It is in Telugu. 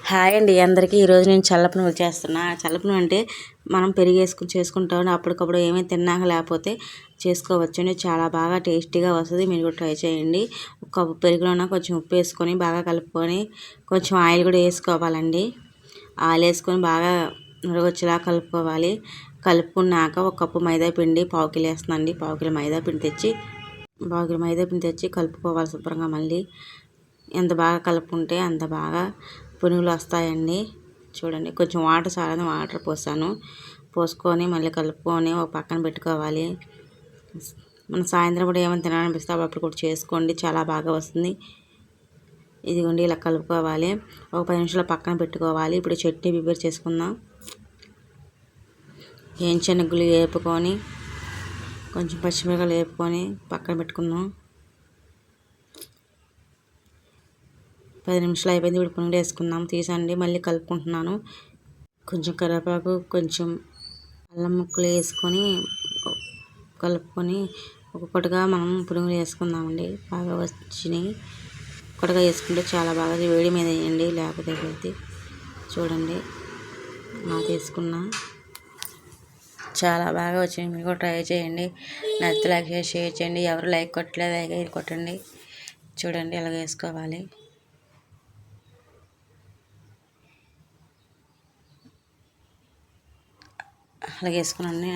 హాయ్ అండి అందరికీ. ఈరోజు నేను చల్లపునుగులు చేస్తున్నా. చల్లపునుగులు అంటే మనం పెరుగు వేసుకుని చేసుకుంటాం. అప్పటికప్పుడు ఏమీ తిన్నాక లేకపోతే చేసుకోవచ్చండి. చాలా బాగా టేస్టీగా వస్తుంది. మీరు కూడా ట్రై చేయండి. ఒక కప్పు పెరుగులోన కొంచెం ఉప్పు వేసుకొని బాగా కలుపుకొని కొంచెం ఆయిల్ కూడా వేసుకోవాలండి. ఆయిల్ వేసుకొని బాగా వచ్చేలా కలుపుకోవాలి. కలుపుకున్నాక ఒక కప్పు మైదా పిండి పావు కిలో వేస్తుందండి. పావు కిలో మైదా పిండి తెచ్చి కలుపుకోవాలి శుభ్రంగా. మళ్ళీ ఎంత బాగా కలుపుకుంటే అంత బాగా పునుగులు వస్తాయండి. చూడండి, కొంచెం వాటర్ చాలని వాటర్ పోసుకొని మళ్ళీ కలుపుకొని ఒక పక్కన పెట్టుకోవాలి. మన సాయంత్రం కూడా ఏమైనా తినాలనిపిస్తే అప్పుడు కూడా చేసుకోండి, చాలా బాగా వస్తుంది. ఇదిగోండి, ఇలా కలుపుకోవాలి. ఒక 10 నిమిషాలు పక్కన పెట్టుకోవాలి. ఇప్పుడు చట్నీ ప్రిపేర్ చేసుకుందాం. శనగలు వేపుకొని కొంచెం పచ్చిమిరపకాయలు వేపుకొని పక్కన పెట్టుకుందాం. 10 నిమిషాలు అయిపోయింది. ఇప్పుడు పునుగులు వేసుకుందాం. తీసండి, మళ్ళీ కలుపుకుంటున్నాను. కొంచెం కరివేపాకు, కొంచెం అల్లం ముక్కలు వేసుకొని కలుపుకొని ఒక్కొక్కటిగా మనం పునుగులు వేసుకుందామండి. బాగా వచ్చినాయి. ఒక్కటిగా వేసుకుంటే చాలా బాగా వేడి మీద వేయండి, లేకపోతే అయిపోద్ది. చూడండి, తీసుకున్నా. చాలా బాగా వచ్చినాయి. మీరు కూడా ట్రై చేయండి. నచ్చితే లైక్ చేసి షేర్ చేయండి. ఎవరు లైక్ కొట్టలేదు, లైక్ కొట్టండి. చూడండి, అలాగ వేసుకోవాలి. అలాగే వేసుకున్నాను.